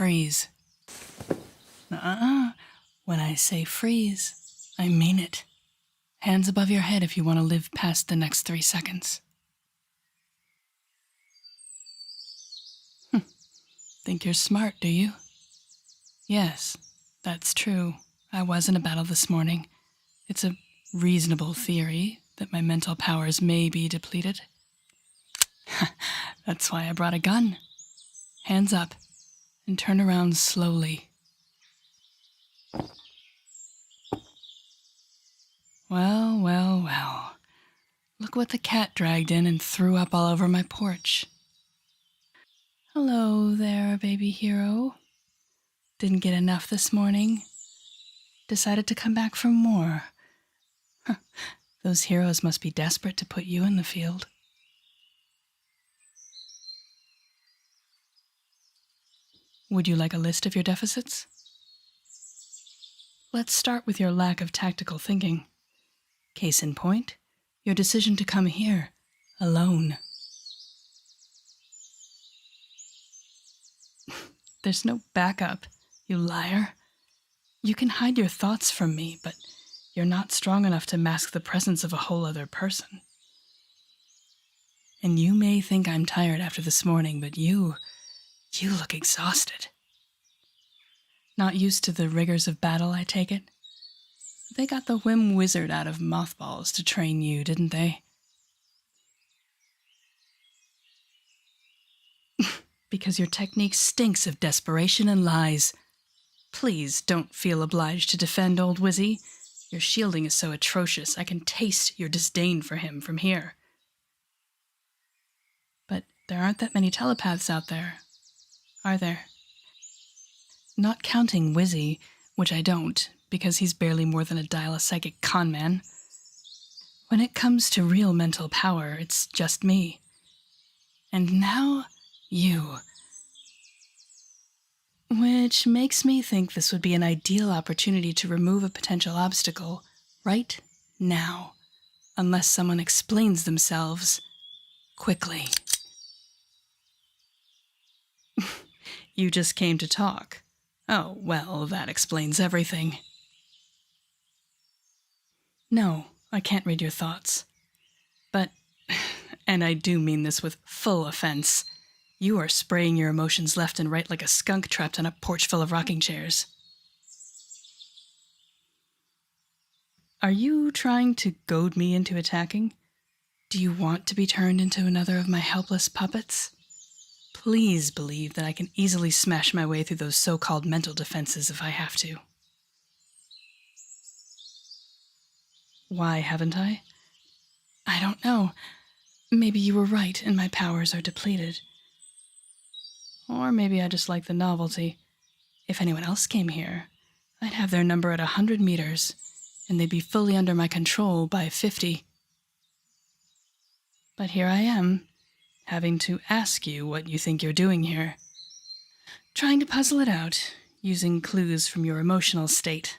freeze. When I say freeze, I mean it. Hands above your head if you want to live past the next 3 seconds. Think you're smart, do you? Yes, that's true. I was in a battle this morning. It's a reasonable theory that my mental powers may be depleted. That's why I brought a gun. Hands up, and turn around slowly. Well, well, well. Look what the cat dragged in and threw up all over my porch. Hello there, baby hero. Didn't get enough this morning. Decided to come back for more. Those heroes must be desperate to put you in the field. Would you like a list of your deficits? Let's start with your lack of tactical thinking. Case in point, your decision to come here, alone. There's no backup, you liar. You can hide your thoughts from me, but you're not strong enough to mask the presence of a whole other person. And you may think I'm tired after this morning, but you look exhausted. Not used to the rigors of battle, I take it? They got the whim wizard out of mothballs to train you, didn't they? Because your technique stinks of desperation and lies. Please don't feel obliged to defend old Wizzy. Your shielding is so atrocious, I can taste your disdain for him from here. But there aren't that many telepaths out there, are there? Not counting Wizzy, which I don't, because he's barely more than a dial-a-psychic conman. When it comes to real mental power, it's just me. And now, you. Which makes me think this would be an ideal opportunity to remove a potential obstacle right now, unless someone explains themselves quickly. You just came to talk. Oh, well, that explains everything. No, I can't read your thoughts. But, and I do mean this with full offense, you are spraying your emotions left and right like a skunk trapped on a porch full of rocking chairs. Are you trying to goad me into attacking? Do you want to be turned into another of my helpless puppets? Please believe that I can easily smash my way through those so-called mental defenses if I have to. Why haven't I? I don't know. Maybe you were right and my powers are depleted. Or maybe I just like the novelty. If anyone else came here, I'd have their number at 100 meters, and they'd be fully under my control by 50. But here I am, having to ask you what you think you're doing here. Trying to puzzle it out, using clues from your emotional state.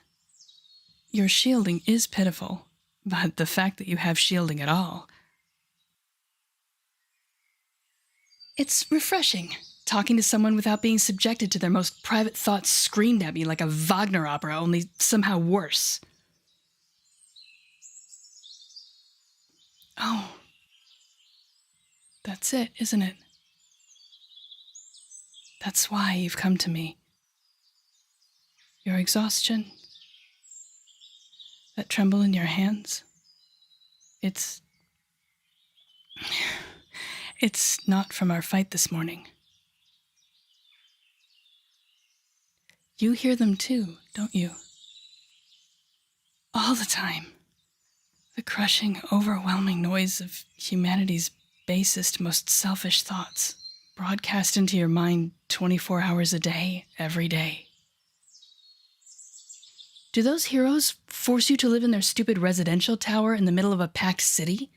Your shielding is pitiful, but the fact that you have shielding at all... It's refreshing, talking to someone without being subjected to their most private thoughts screamed at me like a Wagner opera, only somehow worse. Oh. That's it, isn't it? That's why you've come to me. Your exhaustion, that tremble in your hands, it's not from our fight this morning. You hear them too, don't you? All the time. The crushing, overwhelming noise of humanity's basest, most selfish thoughts, broadcast into your mind 24 hours a day, every day. Do those heroes force you to live in their stupid residential tower in the middle of a packed city?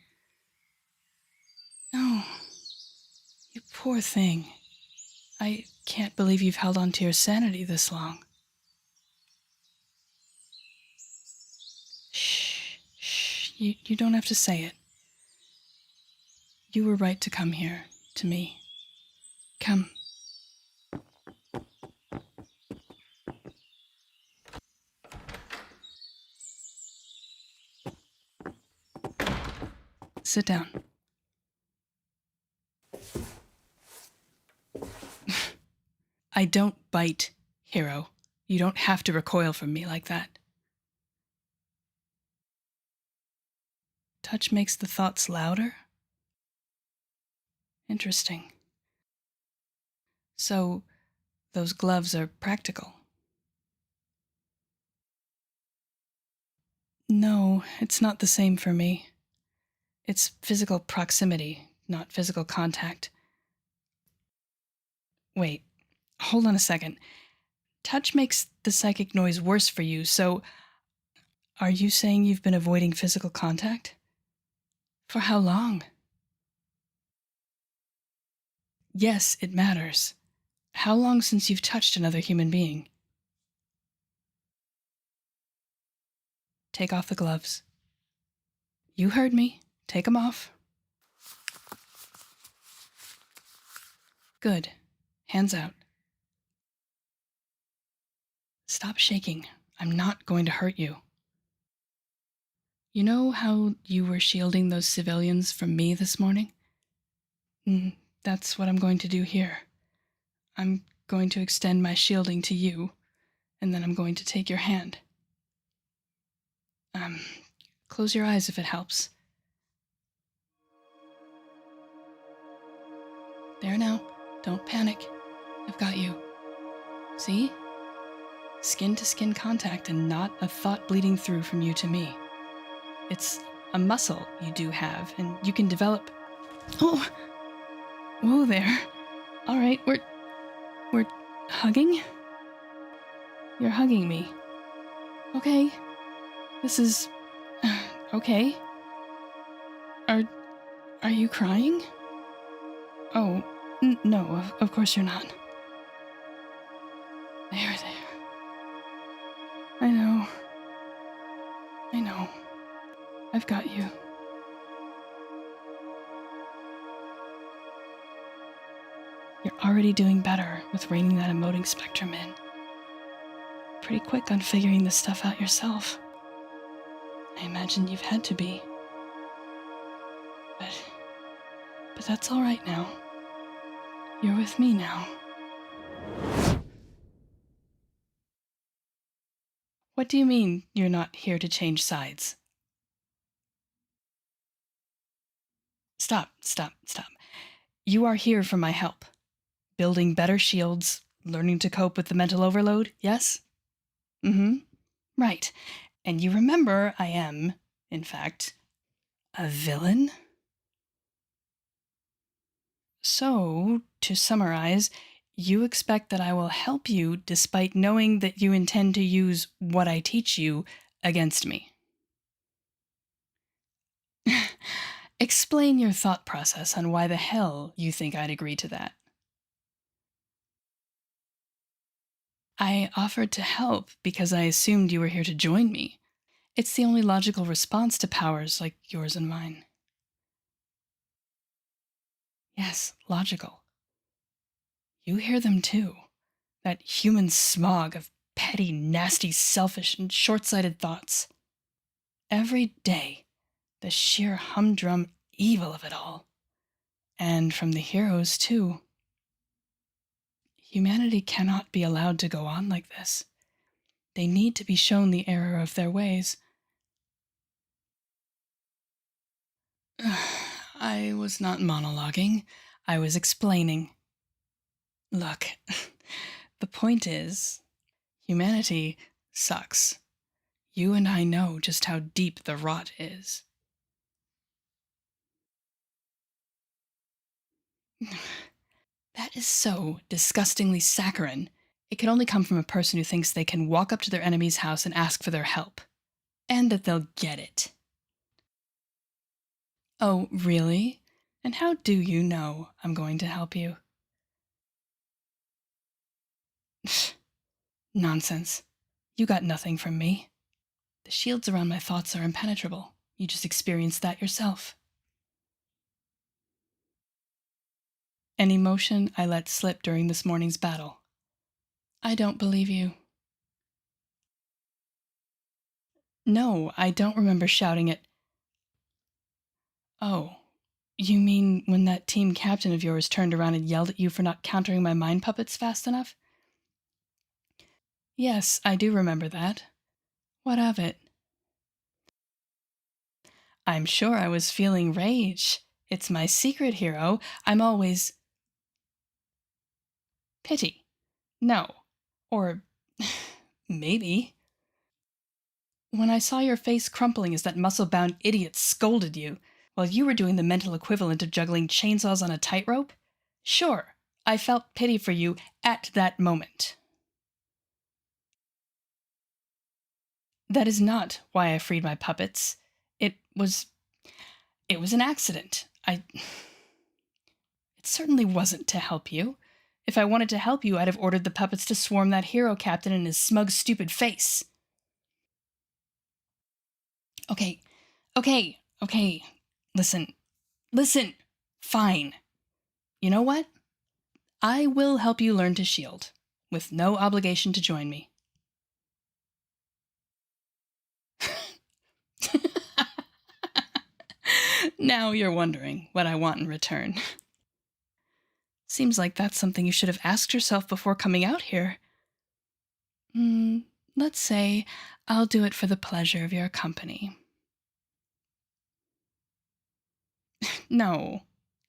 Oh, you poor thing. I can't believe you've held on to your sanity this long. Shh, shh, you don't have to say it. You were right to come here, to me. Come. Sit down. I don't bite, hero. You don't have to recoil from me like that. Touch makes the thoughts louder? Interesting. So, those gloves are practical? No, it's not the same for me. It's physical proximity, not physical contact. Wait, hold on a second. Touch makes the psychic noise worse for you, so are you saying you've been avoiding physical contact? For how long? Yes, it matters. How long since you've touched another human being? Take off the gloves. You heard me. Take them off. Good. Hands out. Stop shaking. I'm not going to hurt you. You know how you were shielding those civilians from me this morning? That's what I'm going to do here. I'm going to extend my shielding to you, and then I'm going to take your hand. Close your eyes if it helps. There now. Don't panic. I've got you. See? Skin-to-skin contact and not a thought bleeding through from you to me. It's a muscle you do have, and you can develop... Oh! Whoa there. All right, we're hugging? You're hugging me. Okay. This is... okay. Are you crying? Oh, no, of course you're not. There. I know. I've got you. You're already doing better with reining that emoting spectrum in. Pretty quick on figuring this stuff out yourself. I imagine you've had to be. But that's all right now. You're with me now. What do you mean you're not here to change sides? Stop. You are here for my help. Building better shields, learning to cope with the mental overload, yes? Right. And you remember I am, in fact, a villain? So, to summarize, you expect that I will help you despite knowing that you intend to use what I teach you against me. Explain your thought process on why the hell you think I'd agree to that. I offered to help because I assumed you were here to join me. It's the only logical response to powers like yours and mine. Yes, logical. You hear them too. That human smog of petty, nasty, selfish, and short-sighted thoughts. Every day, the sheer humdrum evil of it all. And from the heroes, too. Humanity cannot be allowed to go on like this. They need to be shown the error of their ways. I was not monologuing. I was explaining. Look, the point is, humanity sucks. You and I know just how deep the rot is. That is so disgustingly saccharine. It can only come from a person who thinks they can walk up to their enemy's house and ask for their help. And that they'll get it. Oh, really? And how do you know I'm going to help you? Nonsense. You got nothing from me. The shields around my thoughts are impenetrable. You just experienced that yourself. An emotion I let slip during this morning's battle. I don't believe you. No, I don't remember shouting it. Oh, you mean when that team captain of yours turned around and yelled at you for not countering my mind puppets fast enough? Yes, I do remember that. What of it? I'm sure I was feeling rage. It's my secret, hero. I'm always... Pity. No. Or... maybe. When I saw your face crumpling as that muscle-bound idiot scolded you, while you were doing the mental equivalent of juggling chainsaws on a tightrope, sure, I felt pity for you at that moment. That is not why I freed my puppets. It was an accident. It certainly wasn't to help you. If I wanted to help you, I'd have ordered the puppets to swarm that hero captain in his smug, stupid face. Okay. Listen. Fine. You know what? I will help you learn to shield, with no obligation to join me. Now you're wondering what I want in return. Seems like that's something you should have asked yourself before coming out here. Let's say I'll do it for the pleasure of your company. No,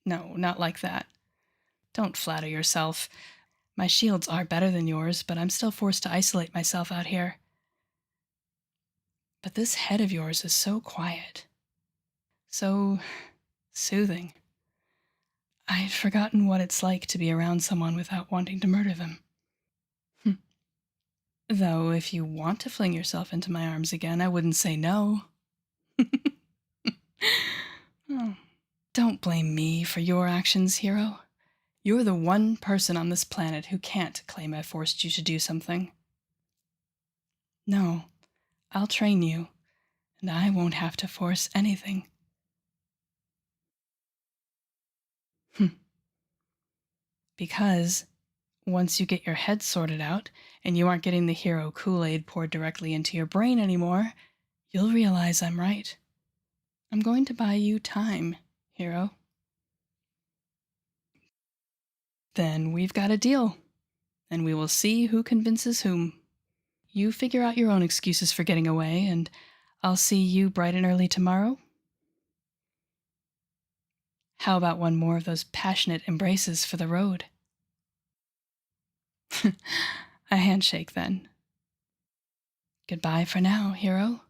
not like that. Don't flatter yourself. My shields are better than yours, but I'm still forced to isolate myself out here. But this head of yours is so quiet. So soothing. I'd forgotten what it's like to be around someone without wanting to murder them. Though, if you want to fling yourself into my arms again, I wouldn't say no. Oh. Don't blame me for your actions, hero. You're the one person on this planet who can't claim I forced you to do something. No, I'll train you, and I won't have to force anything. Because once you get your head sorted out, and you aren't getting the hero Kool-Aid poured directly into your brain anymore, you'll realize I'm right. I'm going to buy you time, hero. Then we've got a deal, and we will see who convinces whom. You figure out your own excuses for getting away, and I'll see you bright and early tomorrow. How about one more of those passionate embraces for the road? A handshake, then. Goodbye for now, hero.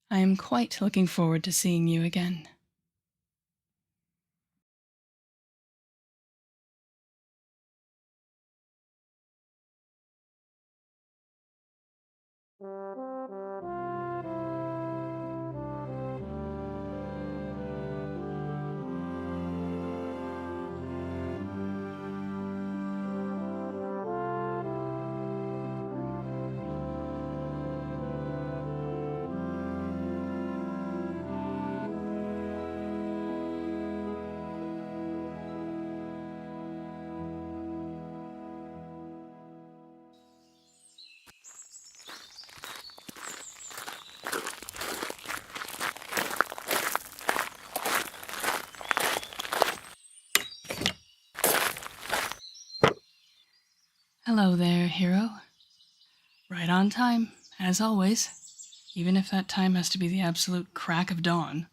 I am quite looking forward to seeing you again. Hello there, hero. Right on time, as always, even if that time has to be the absolute crack of dawn.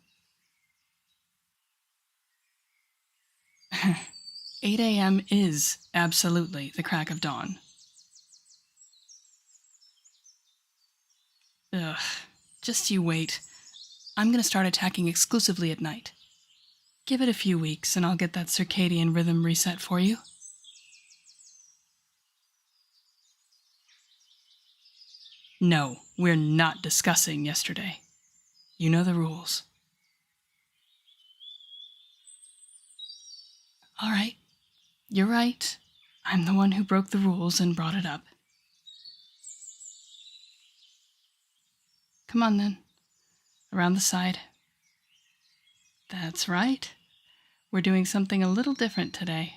8 a.m. is absolutely the crack of dawn. Ugh, just you wait. I'm gonna start attacking exclusively at night. Give it a few weeks and I'll get that circadian rhythm reset for you. No, we're not discussing yesterday. You know the rules. All right, you're right. I'm the one who broke the rules and brought it up. Come on then, around the side. That's right. We're doing something a little different today.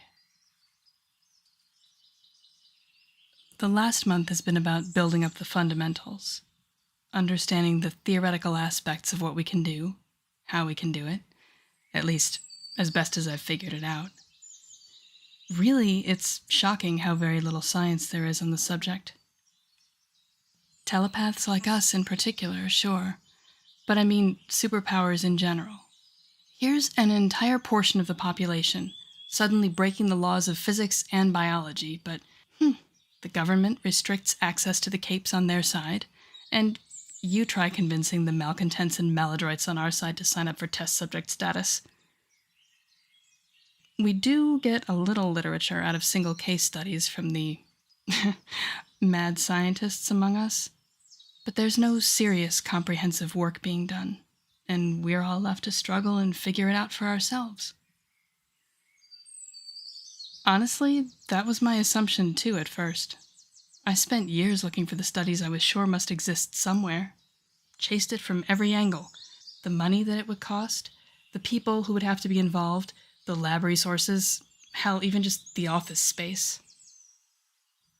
The last month has been about building up the fundamentals, understanding the theoretical aspects of what we can do, how we can do it, At least, as best as I've figured it out. Really, it's shocking how very little science there is on the subject. Telepaths like us in particular, sure. But I mean superpowers in general. Here's an entire portion of the population suddenly breaking the laws of physics and biology, but the government restricts access to the capes on their side, and you try convincing the malcontents and maladroits on our side to sign up for test subject status. We do get a little literature out of single case studies from the mad scientists among us, but there's no serious, comprehensive work being done, and we're all left to struggle and figure it out for ourselves. Honestly, that was my assumption too at first. I spent years looking for the studies I was sure must exist somewhere. Chased it from every angle. The money that it would cost, the people who would have to be involved, the lab resources, hell, even just the office space.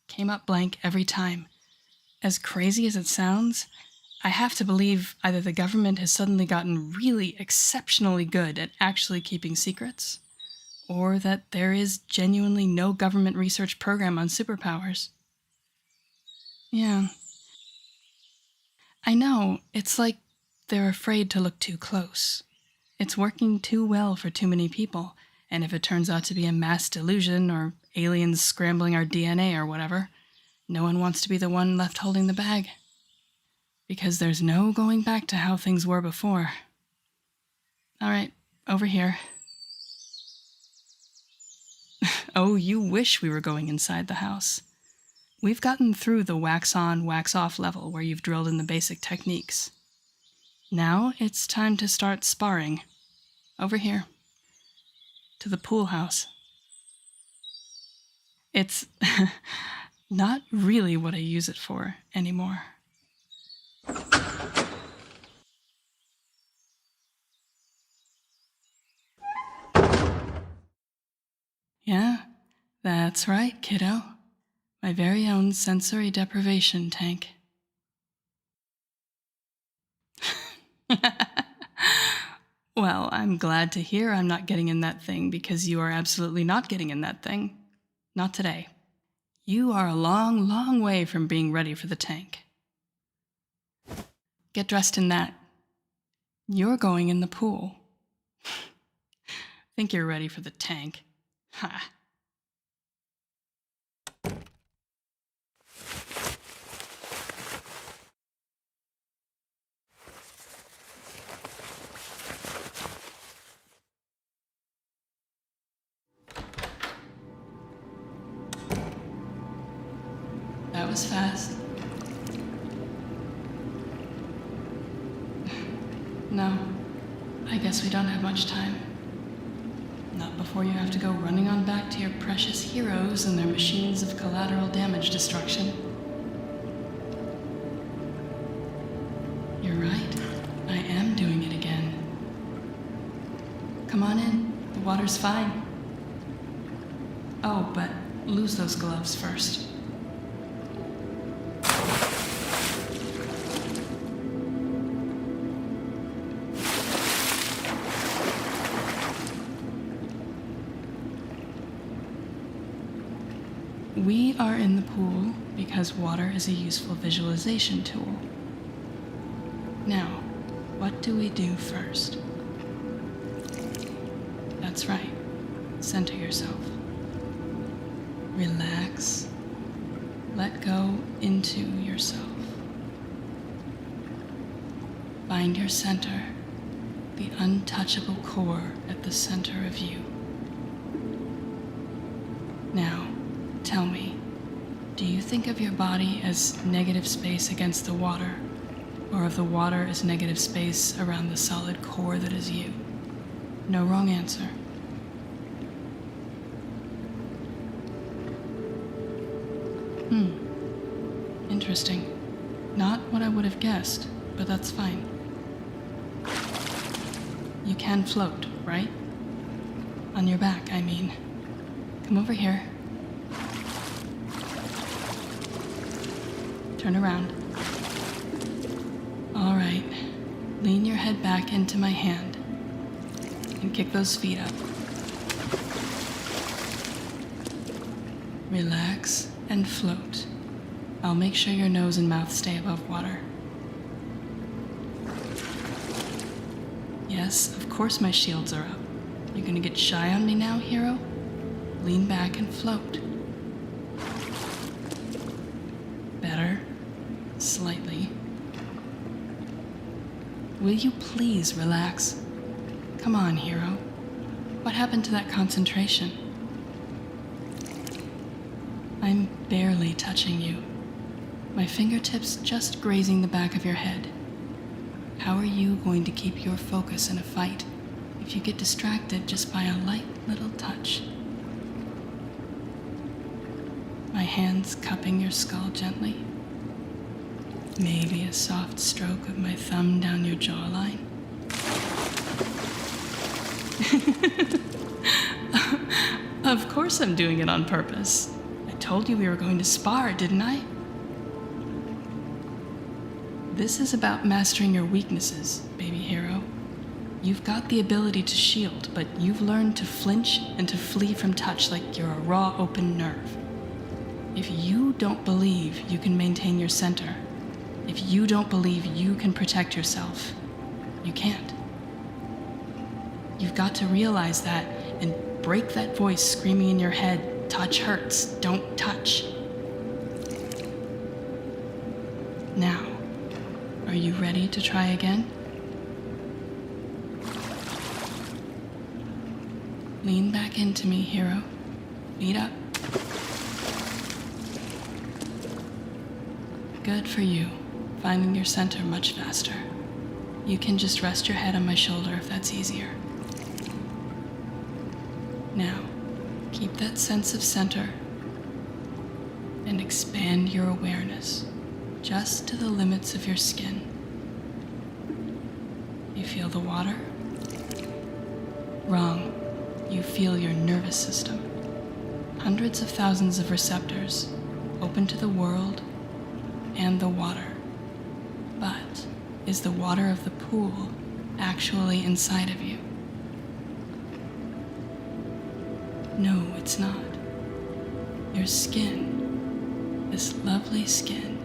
Came up blank every time. As crazy as it sounds, I have to believe either the government has suddenly gotten really exceptionally good at actually keeping secrets, or that there is genuinely no government research program on superpowers. Yeah. I know, it's like they're afraid to look too close. It's working too well for too many people, and if it turns out to be a mass delusion or aliens scrambling our DNA or whatever, no one wants to be the one left holding the bag. Because there's no going back to how things were before. All right, over here. Oh, you wish we were going inside the house. We've gotten through the wax-on, wax-off level where you've drilled in the basic techniques. Now it's time to start sparring. Over here. To the pool house. It's not really what I use it for anymore. Yeah, that's right, kiddo. My very own sensory deprivation tank. Well, I'm glad to hear I'm not getting in that thing, because you are absolutely not getting in that thing. Not today. You are a long, long way from being ready for the tank. Get dressed in that. You're going in the pool. Think you're ready for the tank. Ha! That was fast. No, I guess we don't have much time. Not before you have to go running on back to your precious heroes and their machines of collateral damage destruction. You're right. I am doing it again. Come on in. The water's fine. Oh, but lose those gloves first. We are in the pool because water is a useful visualization tool. Now, what do we do first? That's right. Center yourself. Relax. Let go into yourself. Find your center, the untouchable core at the center of you. Now, tell me, do you think of your body as negative space against the water, or of the water as negative space around the solid core that is you? No wrong answer. Interesting. Not what I would have guessed, but that's fine. You can float, right? On your back, I mean. Come over here. Turn around. All right. Lean your head back into my hand. and kick those feet up. Relax and float. I'll make sure your nose and mouth stay above water. Yes, of course my shields are up. You gonna get shy on me now, hero? Lean back and float. Better. Slightly. Will you please relax? Come on, hero. What happened to that concentration? I'm barely touching you. My fingertips just grazing the back of your head. How are you going to keep your focus in a fight if you get distracted just by a light little touch? My hands cupping your skull gently. Maybe a soft stroke of my thumb down your jawline. Of course I'm doing it on purpose. I told you we were going to spar, didn't I? This is about mastering your weaknesses, baby hero. You've got the ability to shield, but you've learned to flinch and to flee from touch like you're a raw, open nerve. If you don't believe you can maintain your center, if you don't believe you can protect yourself, you can't. You've got to realize that and break that voice screaming in your head, touch hurts, don't touch. Now, are you ready to try again? Lean back into me, hero. Feet up. Good for you, finding your center much faster. You can just rest your head on my shoulder if that's easier. Now, keep that sense of center and expand your awareness just to the limits of your skin. You feel the water? Wrong. You feel your nervous system. Hundreds of thousands of receptors open to the world and the water. But is the water of the pool actually inside of you? No, it's not. Your skin, this lovely skin,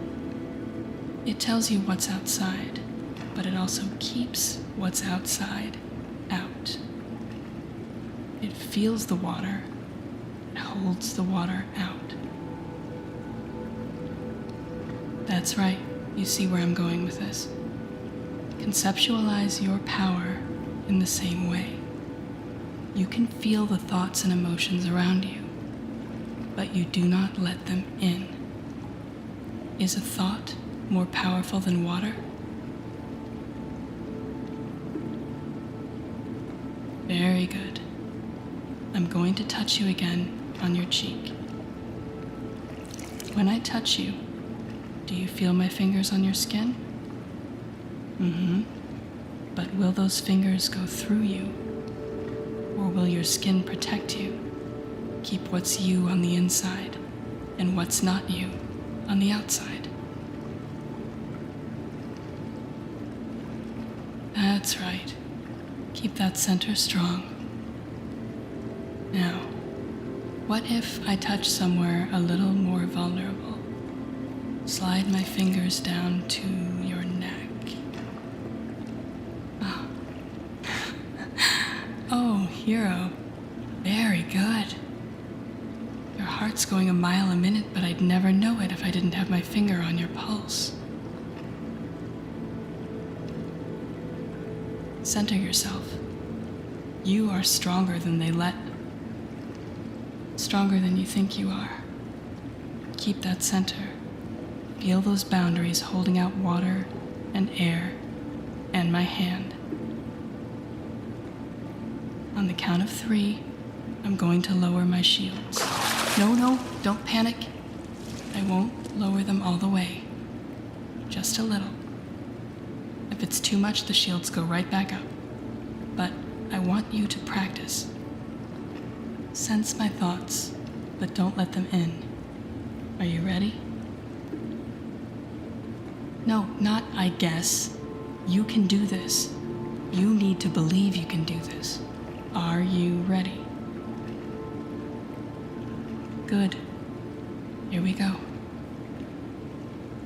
it tells you what's outside, but it also keeps what's outside out. It feels the water, it holds the water out. That's right, you see where I'm going with this. Conceptualize your power in the same way. You can feel the thoughts and emotions around you, but you do not let them in. Is a thought more powerful than water? Very good. I'm going to touch you again on your cheek. When I touch you, do you feel my fingers on your skin? But will those fingers go through you? Or will your skin protect you? Keep what's you on the inside and what's not you on the outside? That's right. Keep that center strong. Now, what if I touch somewhere a little more vulnerable? Slide my fingers down to your neck. Oh. Oh, hero. Very good. Your heart's going a mile a minute, but I'd never know it if I didn't have my finger on your pulse. Center yourself. You are stronger than they let. Stronger than you think you are. Keep that center. Feel those boundaries holding out water and air and my hand. On the count of 3, I'm going to lower my shields. No, don't panic. I won't lower them all the way. Just a little. If it's too much, the shields go right back up. But I want you to practice. Sense my thoughts, but don't let them in. Are you ready? No, not I guess. You can do this. You need to believe you can do this. Are you ready? Good. Here we go.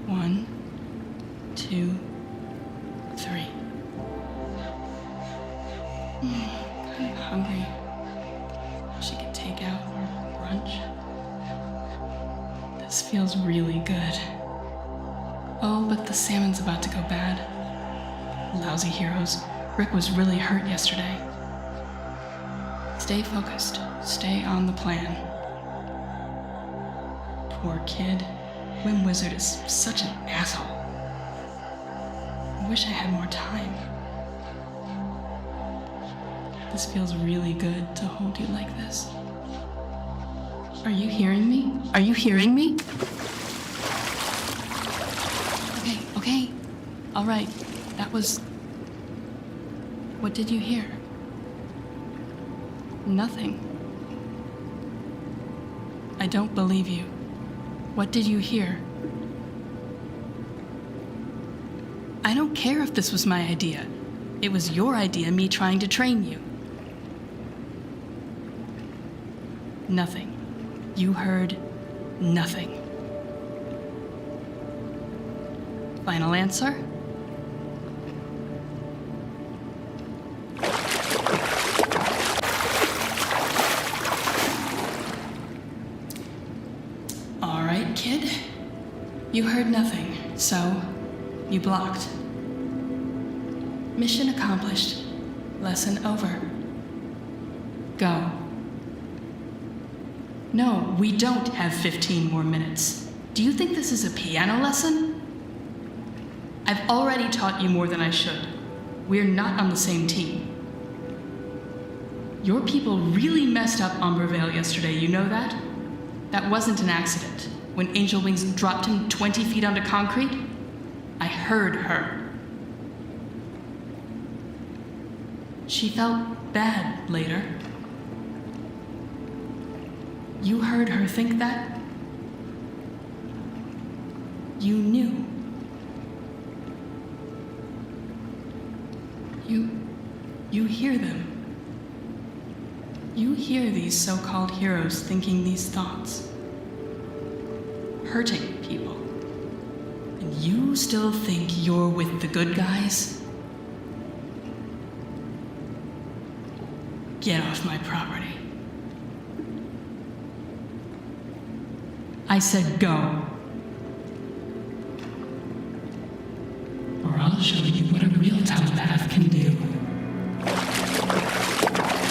1, 2, 3. I'm hungry. She could take out for brunch. This feels really good. Oh, but the salmon's about to go bad. Lousy heroes. Rick was really hurt yesterday. Stay focused. Stay on the plan. Poor kid. Whim Wizard is such an asshole. I wish I had more time. This feels really good to hold you like this. Are you hearing me? Are you hearing me? Okay. All right. That was... What did you hear? Nothing. I don't believe you. What did you hear? I don't care if this was my idea. It was your idea, me trying to train you. Nothing. You heard nothing. Final answer? All right, kid. You heard nothing, so you blocked. Mission accomplished. Lesson over. Go. No, we don't have 15 more minutes. Do you think this is a piano lesson? I've already taught you more than I should. We're not on the same team. Your people really messed up Umbervale yesterday, you know that? That wasn't an accident. When Angel Wings dropped him 20 feet onto concrete, I heard her. She felt bad later. You heard her think that? You knew. You hear them. You hear these so-called heroes thinking these thoughts. Hurting people. And you still think you're with the good guys? Get off my property. I said go. Or I'll show you what a real telepath can do.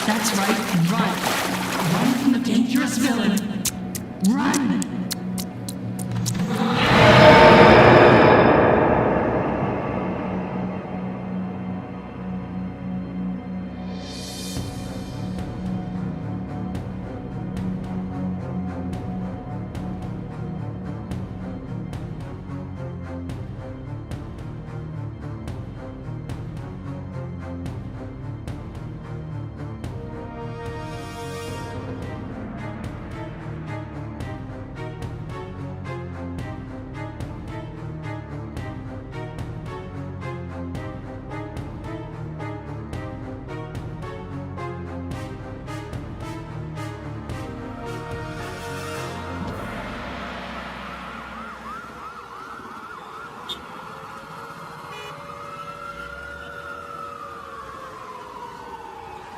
That's right, run. Run from the dangerous villain. Run!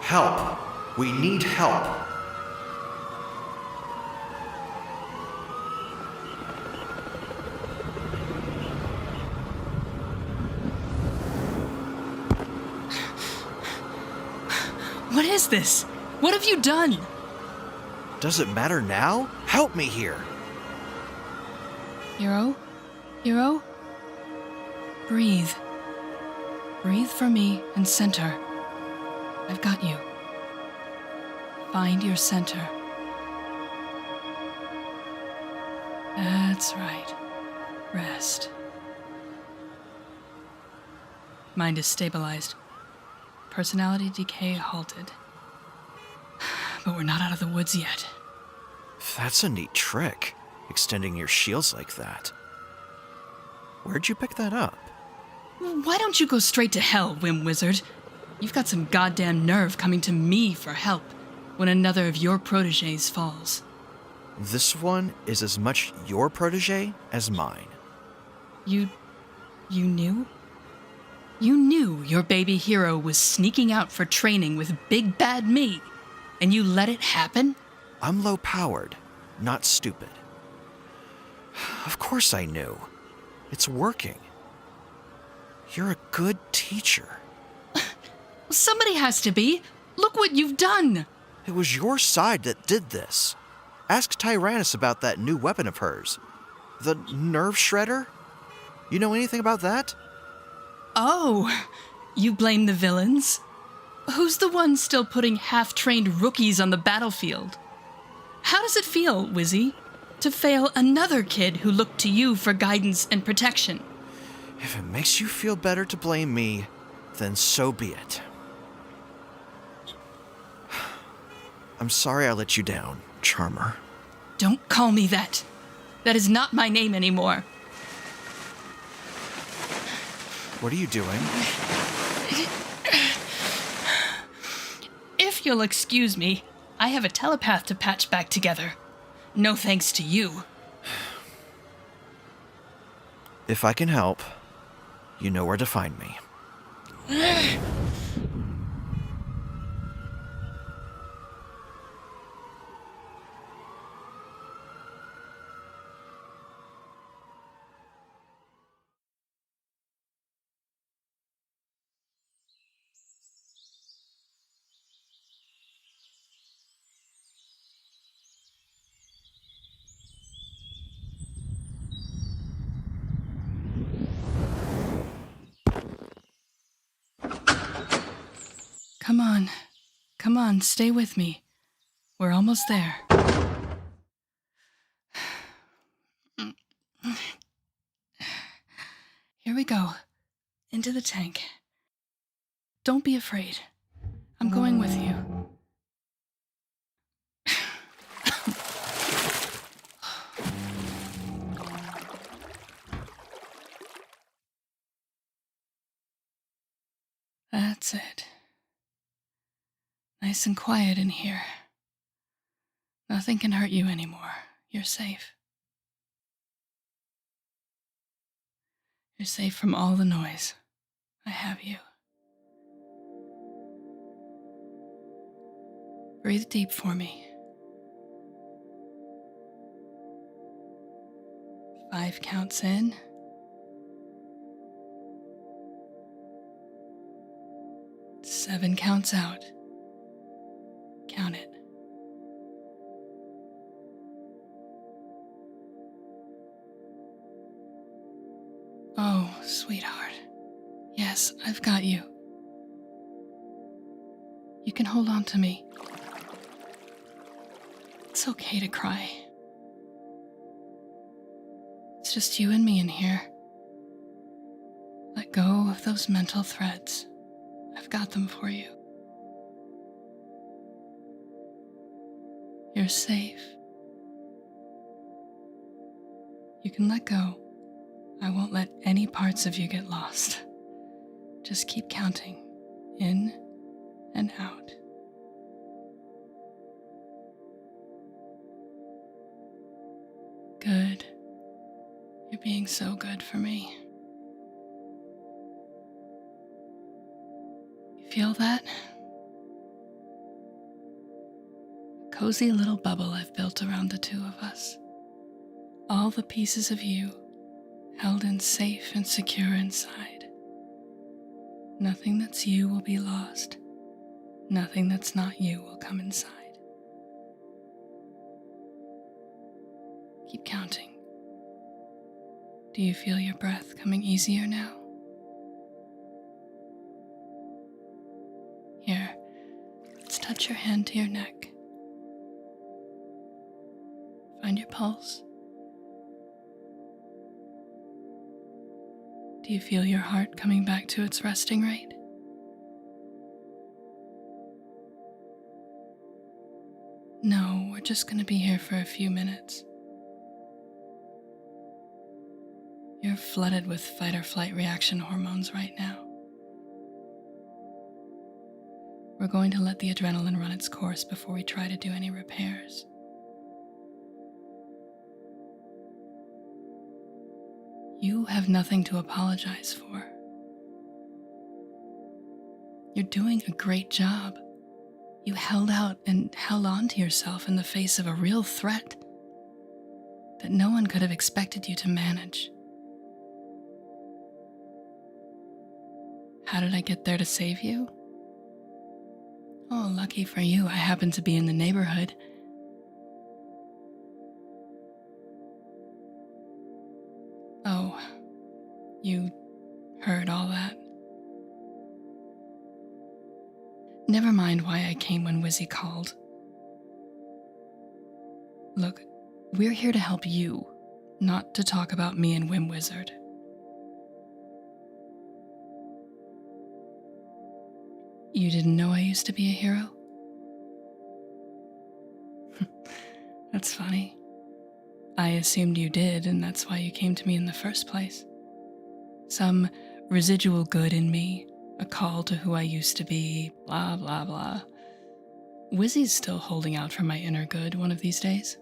Help! We need help! What is this? What have you done? Does it matter now? Help me here! Hero? Hero? Breathe. Breathe for me and center. I've got you. Find your center. That's right. Rest. Mind is stabilized. Personality decay halted. But we're not out of the woods yet. That's a neat trick, extending your shields like that. Where'd you pick that up? Why don't you go straight to hell, Whim Wizard? You've got some goddamn nerve coming to me for help when another of your protégés falls. This one is as much your protégé as mine. You knew? You knew your baby hero was sneaking out for training with big bad me, and you let it happen? I'm low-powered, not stupid. Of course I knew. It's working. You're a good teacher. Somebody has to be. Look what you've done. It was your side that did this. Ask Tyrannus about that new weapon of hers. The nerve shredder? You know anything about that? Oh, you blame the villains? Who's the one still putting half-trained rookies on the battlefield? How does it feel, Wizzy, to fail another kid who looked to you for guidance and protection? If it makes you feel better to blame me, then so be it. I'm sorry I let you down, Charmer. Don't call me that. That is not my name anymore. What are you doing? If you'll excuse me, I have a telepath to patch back together. No thanks to you. If I can help, you know where to find me. Come on, stay with me. We're almost there. Here we go. Into the tank. Don't be afraid. I'm going with you. That's it. Nice and quiet in here. Nothing can hurt you anymore. You're safe. You're safe from all the noise. I have you. Breathe deep for me. 5 counts in. 7 counts out. Count it. Oh, sweetheart. Yes, I've got you. You can hold on to me. It's okay to cry. It's just you and me in here. Let go of those mental threads. I've got them for you. You're safe. You can let go. I won't let any parts of you get lost. Just keep counting, in and out. Good. You're being so good for me. You feel that? A cozy little bubble I've built around the two of us. All the pieces of you held in safe and secure inside. Nothing that's you will be lost. Nothing that's not you will come inside. Keep counting. Do you feel your breath coming easier now? Here, let's touch your hand to your neck. Find your pulse. Do you feel your heart coming back to its resting rate? No, we're just going to be here for a few minutes. You're flooded with fight or flight reaction hormones right now. We're going to let the adrenaline run its course before we try to do any repairs. You have nothing to apologize for. You're doing a great job. You held out and held on to yourself in the face of a real threat that no one could have expected you to manage. How did I get there to save you? Oh, lucky for you, I happened to be in the neighborhood. Oh, you heard all that. Never mind why I came when Wizzy called. Look, we're here to help you, not to talk about me and Whim Wizard. You didn't know I used to be a hero? That's funny. I assumed you did, and that's why you came to me in the first place. Some residual good in me, a call to who I used to be, blah, blah, blah. Wizzy's still holding out for my inner good one of these days.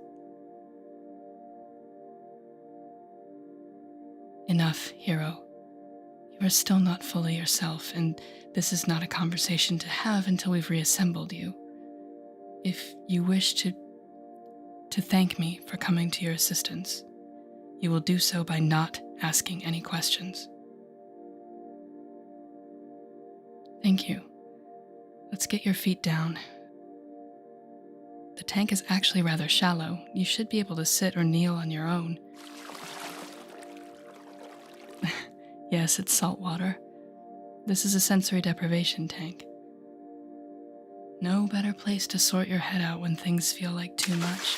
Enough, hero. You are still not fully yourself, and this is not a conversation to have until we've reassembled you. If you wish to thank me for coming to your assistance, you will do so by not asking any questions. Thank you. Let's get your feet down. The tank is actually rather shallow. You should be able to sit or kneel on your own. Yes, it's salt water. This is a sensory deprivation tank. No better place to sort your head out when things feel like too much.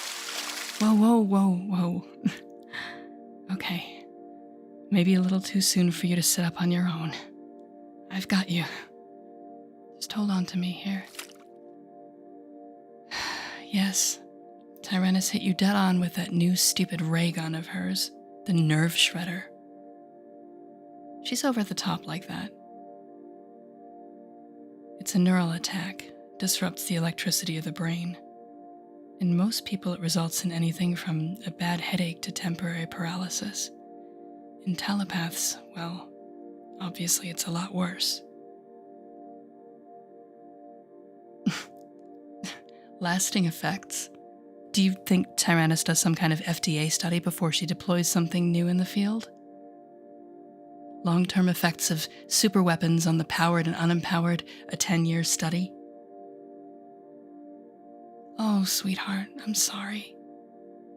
Whoa, whoa, whoa, whoa. Okay. Maybe a little too soon for you to sit up on your own. I've got you. Just hold on to me here. Yes, Tyrannus hit you dead on with that new stupid ray gun of hers, the nerve shredder. She's over the top like that. It's a neural attack, disrupts the electricity of the brain. In most people, it results in anything from a bad headache to temporary paralysis. In telepaths, well, obviously it's a lot worse. Lasting effects? Do you think Tyrannus does some kind of FDA study before she deploys something new in the field? Long-term effects of superweapons on the powered and unempowered, a 10-year study? Oh, sweetheart, I'm sorry.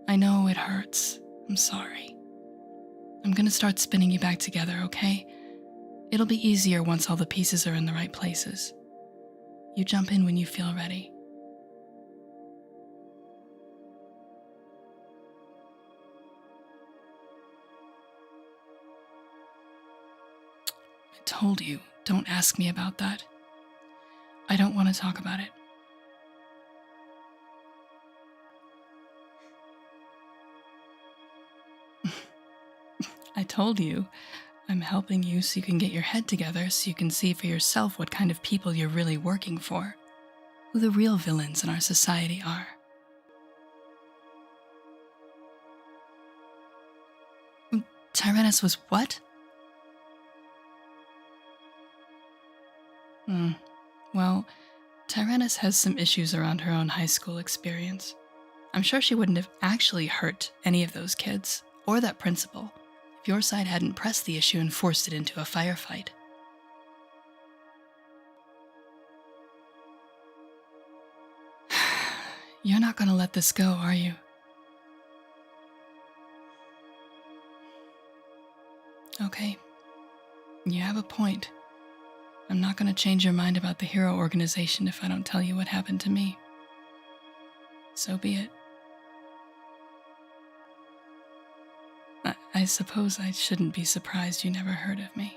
I know it hurts. I'm sorry. I'm gonna start spinning you back together, okay? It'll be easier once all the pieces are in the right places. You jump in when you feel ready. I told you, don't ask me about that. I don't want to talk about it. I told you, I'm helping you so you can get your head together so you can see for yourself what kind of people you're really working for, who the real villains in our society are. Tyrannus was what? Well, Tyrannus has some issues around her own high school experience. I'm sure she wouldn't have actually hurt any of those kids, or that principal, if your side hadn't pressed the issue and forced it into a firefight. You're not gonna let this go, are you? Okay, you have a point. I'm not gonna change your mind about the hero organization if I don't tell you what happened to me. So be it. I suppose I shouldn't be surprised you never heard of me.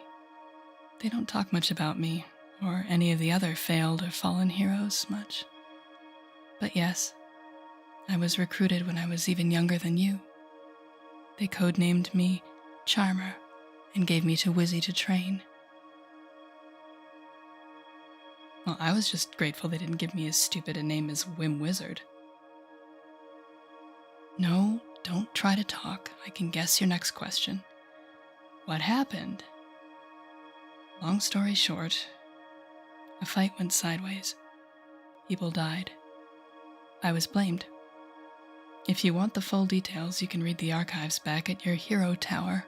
They don't talk much about me, or any of the other failed or fallen heroes much. But yes, I was recruited when I was even younger than you. They codenamed me Charmer and gave me to Wizzy to train. Well, I was just grateful they didn't give me as stupid a name as Whim Wizard. No, don't try to talk. I can guess your next question. What happened? Long story short, a fight went sideways. People died. I was blamed. If you want the full details, you can read the archives back at your hero tower.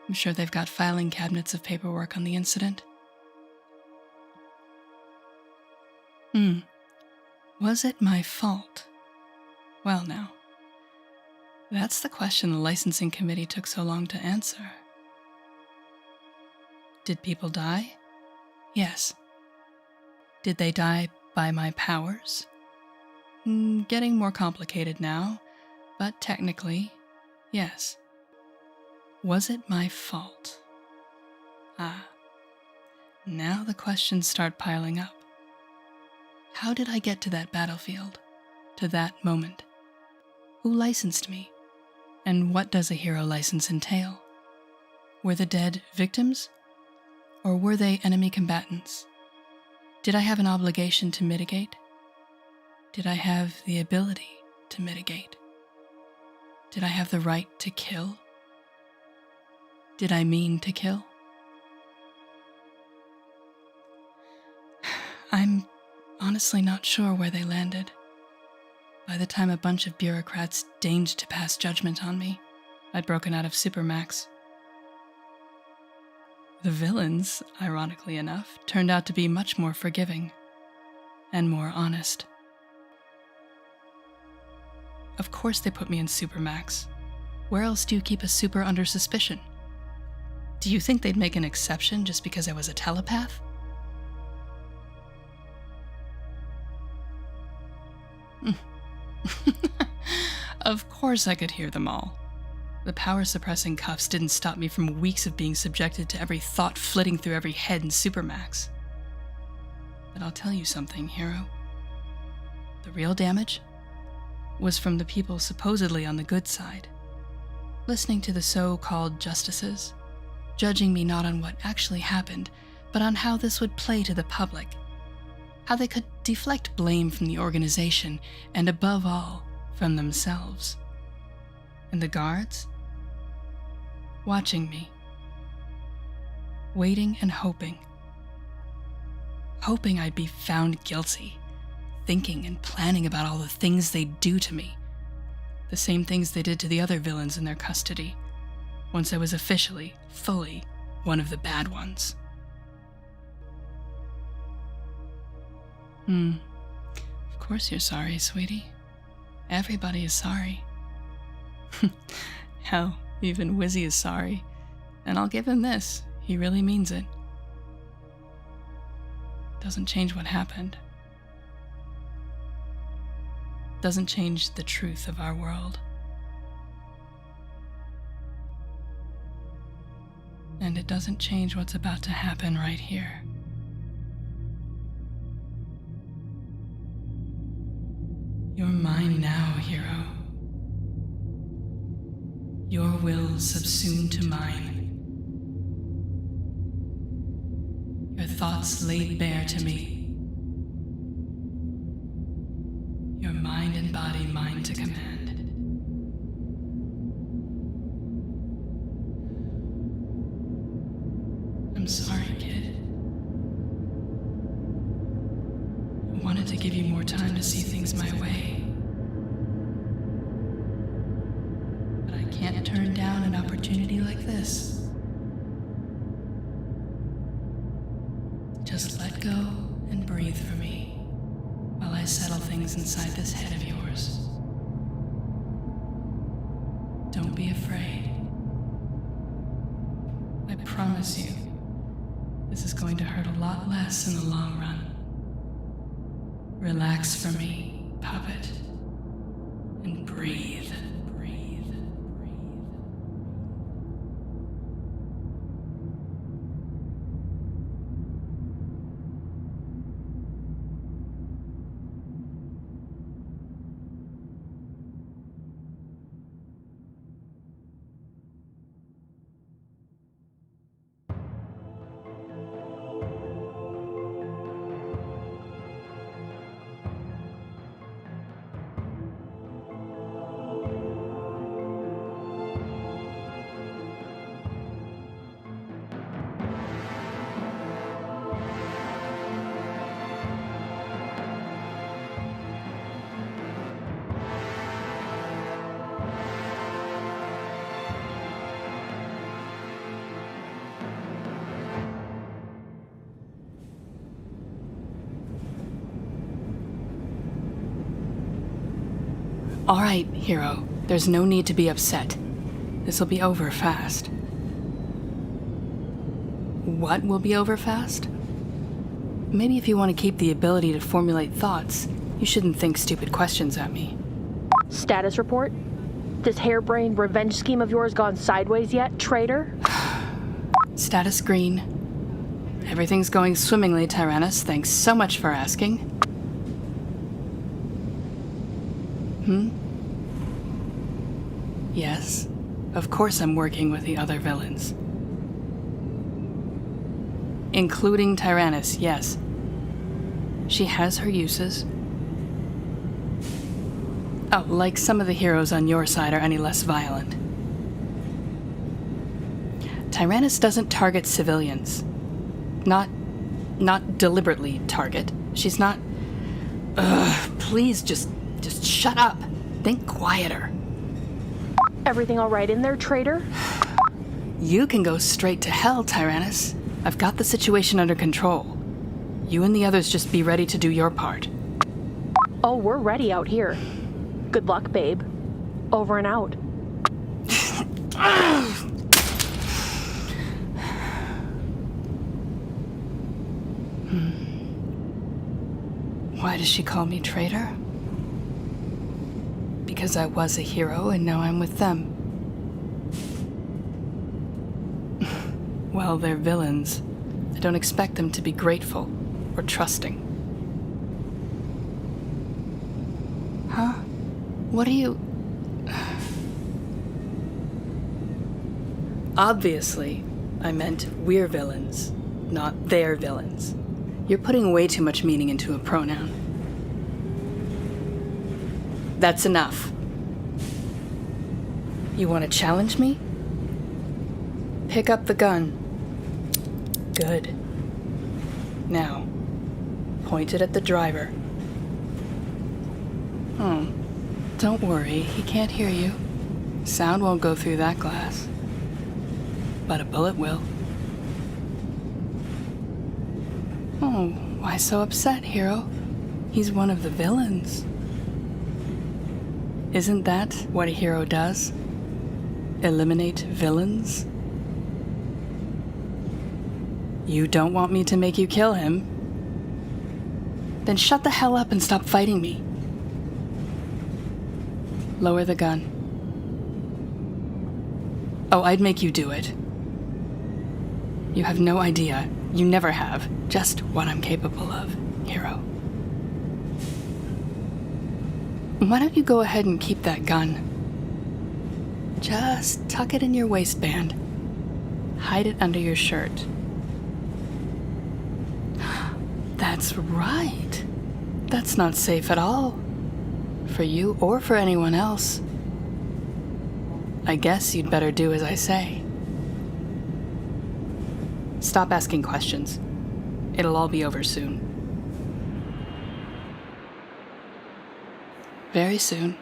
I'm sure they've got filing cabinets of paperwork on the incident. Was it my fault? Well, now, that's the question the licensing committee took so long to answer. Did people die? Yes. Did they die by my powers? Getting more complicated now, but technically, yes. Was it my fault? Now the questions start piling up. How did I get to that battlefield? To that moment? Who licensed me? And what does a hero license entail? Were the dead victims? Or were they enemy combatants? Did I have an obligation to mitigate? Did I have the ability to mitigate? Did I have the right to kill? Did I mean to kill? I'm honestly not sure where they landed. By the time a bunch of bureaucrats deigned to pass judgment on me, I'd broken out of Supermax. The villains, ironically enough, turned out to be much more forgiving and more honest. Of course they put me in Supermax. Where else do you keep a super under suspicion? Do you think they'd make an exception just because I was a telepath? Of course I could hear them all. The power-suppressing cuffs didn't stop me from weeks of being subjected to every thought flitting through every head in Supermax. But I'll tell you something, hero. The real damage was from the people supposedly on the good side, listening to the so-called justices, judging me not on what actually happened, but on how this would play to the public, how they could deflect blame from the organization, and above all, from themselves. And the guards? Watching me. Waiting and hoping. Hoping I'd be found guilty. Thinking and planning about all the things they'd do to me. The same things they did to the other villains in their custody, once I was officially, fully, one of the bad ones. Of course you're sorry, sweetie. Everybody is sorry. Hell, even Wizzy is sorry. And I'll give him this, he really means it. Doesn't change what happened. Doesn't change the truth of our world. And it doesn't change what's about to happen right here. You're mine now, hero. Your will subsumed to mine. Your thoughts laid bare to me. Your mind and body mine to command. I'm sorry, kid. I wanted to give you more time to see things my way. But I can't turn down an opportunity like this. Just let go and breathe for me while I settle things inside this head of yours. Don't be afraid. I promise you, this is going to hurt a lot less in the long run. Relax for me, puppet, and breathe. All right, Hero. There's no need to be upset. This'll be over fast. What will be over fast? Maybe if you want to keep the ability to formulate thoughts, you shouldn't think stupid questions at me. Status report? This harebrained revenge scheme of yours gone sideways yet, traitor? Status green. Everything's going swimmingly, Tyrannus. Thanks so much for asking. Yes, of course I'm working with the other villains. Including Tyrannus, yes. She has her uses. Oh, like some of the heroes on your side are any less violent. Tyrannus doesn't target civilians. Not deliberately target. She's not... please just shut up. Think quieter. Everything all right in there, traitor? You can go straight to hell, Tyrannus. I've got the situation under control. You and the others just be ready to do your part. Oh, we're ready out here. Good luck, babe. Over and out. Why does she call me traitor? Because I was a hero and now I'm with them. Well, they're villains. I don't expect them to be grateful or trusting. Huh? What are you... Obviously, I meant we're villains, not they're villains. You're putting way too much meaning into a pronoun. That's enough. You want to challenge me? Pick up the gun. Good. Now, point it at the driver. Don't worry, he can't hear you. Sound won't go through that glass. But a bullet will. Oh, why so upset, Hero? He's one of the villains. Isn't that what a hero does? Eliminate villains? You don't want me to make you kill him? Then shut the hell up and stop fighting me. Lower the gun. Oh, I'd make you do it. You have no idea, you never have, just what I'm capable of, Hero. Why don't you go ahead and keep that gun? Just tuck it in your waistband. Hide it under your shirt. That's right. That's not safe at all. For you or for anyone else. I guess you'd better do as I say. Stop asking questions. It'll all be over soon. Very soon.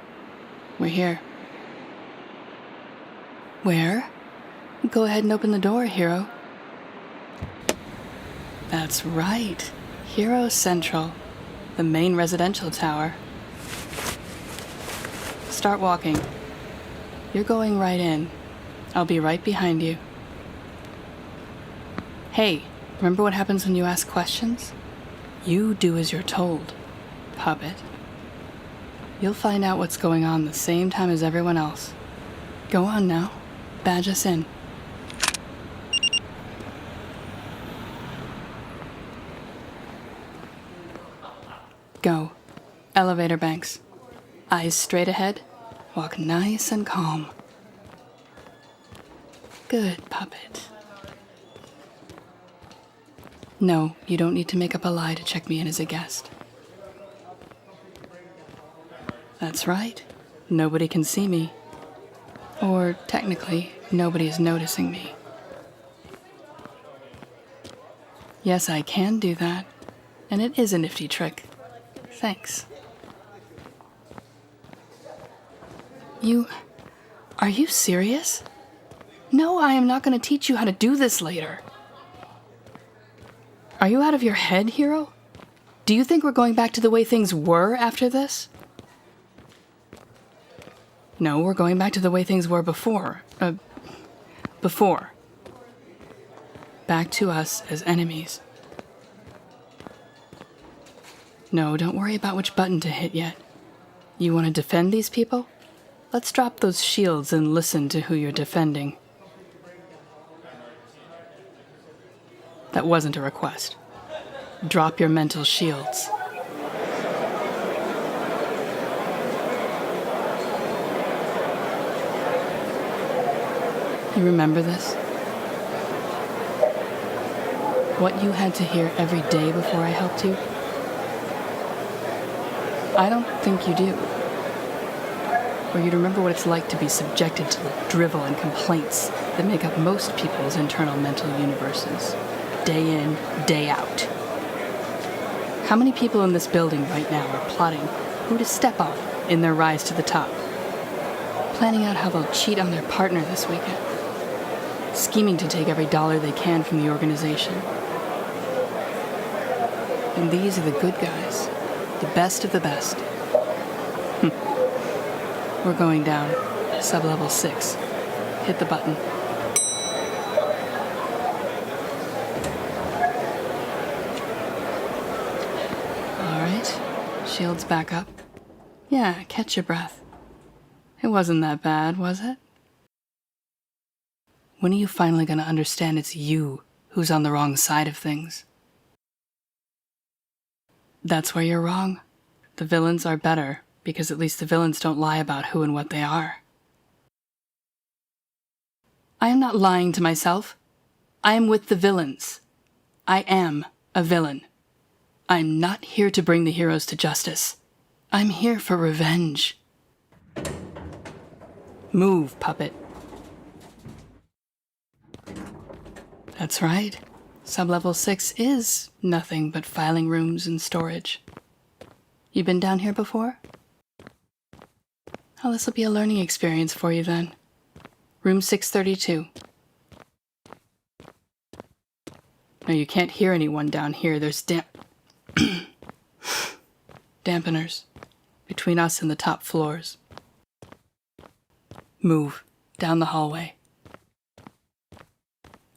We're here. Where? Go ahead and open the door, Hero. That's right. Hero Central, the main residential tower. Start walking. You're going right in. I'll be right behind you. Hey, remember what happens when you ask questions? You do as you're told, puppet. You'll find out what's going on the same time as everyone else. Go on now. Badge us in. Go. Elevator banks. Eyes straight ahead. Walk nice and calm. Good, puppet. No, you don't need to make up a lie to check me in as a guest. That's right. Nobody can see me. Or, technically, nobody is noticing me. Yes, I can do that. And it is a nifty trick. Thanks. Are you serious? No, I am not going to teach you how to do this later. Are you out of your head, Hero? Do you think we're going back to the way things were after this? No, we're going back to the way things were before. Before. Back to us as enemies. No, don't worry about which button to hit yet. You want to defend these people? Let's drop those shields and listen to who you're defending. That wasn't a request. Drop your mental shields. You remember this? What you had to hear every day before I helped you? I don't think you do. Or you'd remember what it's like to be subjected to the drivel and complaints that make up most people's internal mental universes, day in, day out. How many people in this building right now are plotting who to step on in their rise to the top? Planning out how they'll cheat on their partner this weekend. Scheming to take every dollar they can from the organization. And these are the good guys. The best of the best. We're going down. Sub-level 6. Hit the button. Alright. Shields back up. Yeah, catch your breath. It wasn't that bad, was it? When are you finally going to understand it's you who's on the wrong side of things? That's where you're wrong. The villains are better, because at least the villains don't lie about who and what they are. I am not lying to myself. I am with the villains. I am a villain. I'm not here to bring the heroes to justice. I'm here for revenge. Move, puppet. That's right. Sub-level 6 is nothing but filing rooms and storage. You been down here before? Oh, this'll be a learning experience for you then. Room 632. No, you can't hear anyone down here. There's dampeners between us and the top floors. Move down the hallway.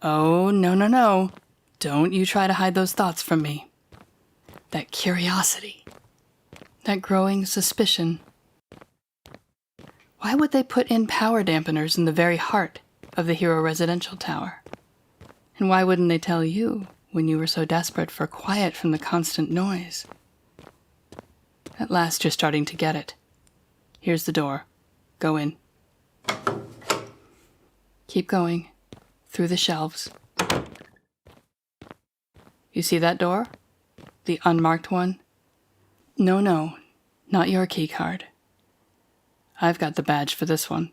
Oh, no. Don't you try to hide those thoughts from me. That curiosity. That growing suspicion. Why would they put in power dampeners in the very heart of the Hero Residential Tower? And why wouldn't they tell you when you were so desperate for quiet from the constant noise? At last you're starting to get it. Here's the door. Go in. Keep going. Through the shelves. You see that door? The unmarked one? No, not your key card. I've got the badge for this one.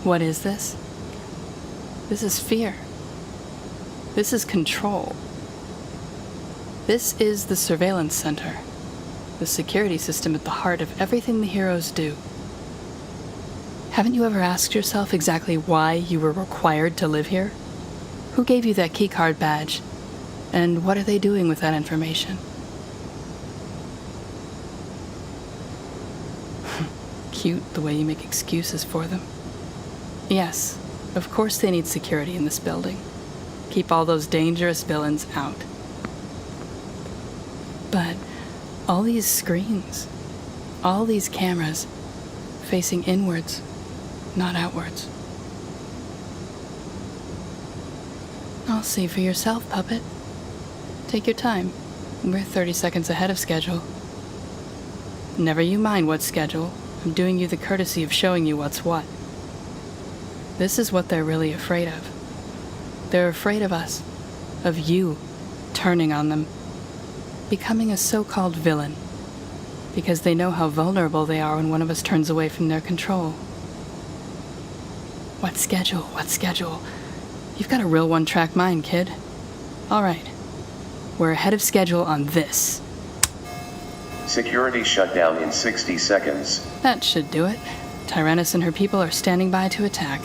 What is this? This is fear. This is control. This is the surveillance center, the security system at the heart of everything the heroes do. Haven't you ever asked yourself exactly why you were required to live here? Who gave you that keycard badge? And what are they doing with that information? Cute the way you make excuses for them. Yes, of course they need security in this building. Keep all those dangerous villains out. But all these screens, all these cameras, facing inwards, not outwards. I'll see for yourself, puppet. Take your time. We're 30 seconds ahead of schedule. Never you mind what schedule. I'm doing you the courtesy of showing you what's what. This is what they're really afraid of. They're afraid of us, of you, turning on them, becoming a so-called villain, because they know how vulnerable they are when one of us turns away from their control. What schedule? What schedule? You've got a real one-track mind, kid. All right. We're ahead of schedule on this. Security shutdown in 60 seconds. That should do it. Tyrannus and her people are standing by to attack.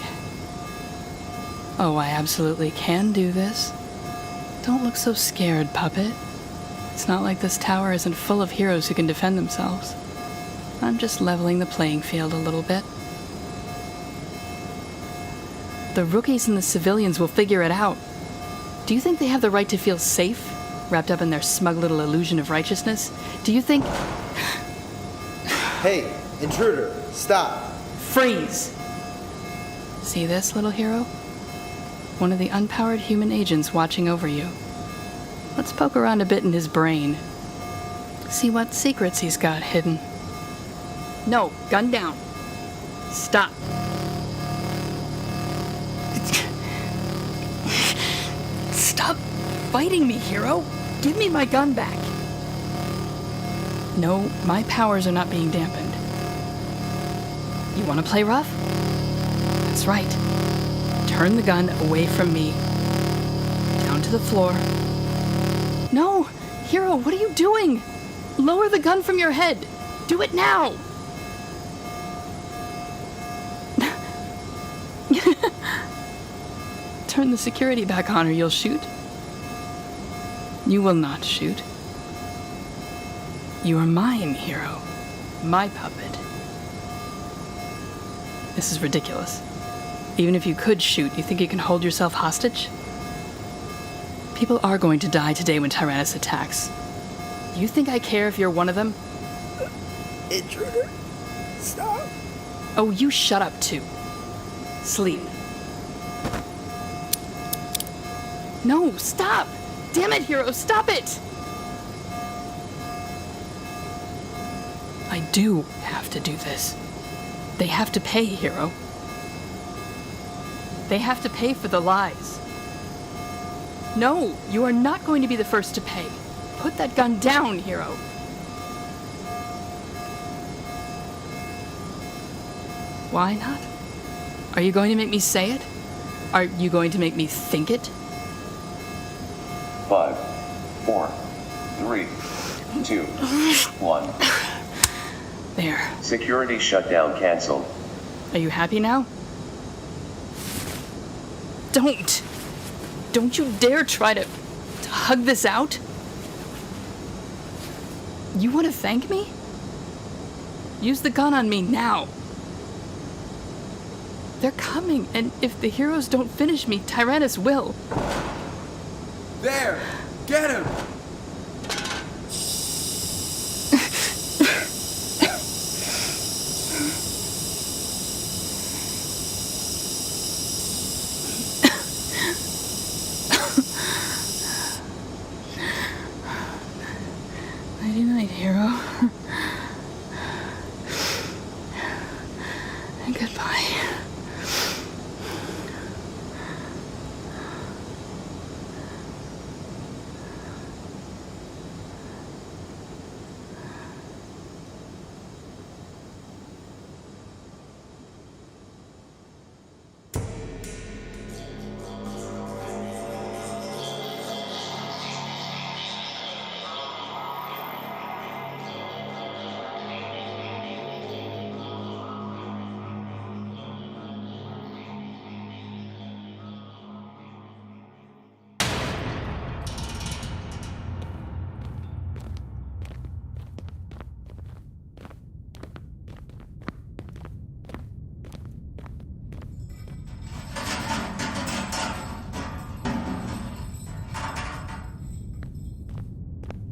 Oh, I absolutely can do this. Don't look so scared, puppet. It's not like this tower isn't full of heroes who can defend themselves. I'm just leveling the playing field a little bit. The rookies and the civilians will figure it out. Do you think they have the right to feel safe, wrapped up in their smug little illusion of righteousness? Do you think... Hey, intruder, stop. Freeze! See this, little hero? One of the unpowered human agents watching over you. Let's poke around a bit in his brain. See what secrets he's got hidden. No, gun down. Stop. Stop fighting me, hero. Give me my gun back. No, my powers are not being dampened. You want to play rough? That's right. Turn the gun away from me. Down to the floor. No! Hero, what are you doing? Lower the gun from your head. Do it now! Turn the security back on or you'll shoot. You will not shoot. You are mine, hero. My puppet. This is ridiculous. Even if you could shoot, you think you can hold yourself hostage? People are going to die today when Tyrannus attacks. Do you think I care if you're one of them? Intruder, stop. Oh, you shut up too. Sleep. No, stop! Damn it, hero, stop it! I do have to do this. They have to pay, hero. They have to pay for the lies. No, you are not going to be the first to pay. Put that gun down, hero. Why not? Are you going to make me say it? Are you going to make me think it? 5, 4, 3, 2, 1. There. Security shutdown canceled. Are you happy now? Don't! Don't you dare try to hug this out! You want to thank me? Use the gun on me now. They're coming, and if the heroes don't finish me, Tyrannus will. There! Get him! Nighty night, hero. And goodbye.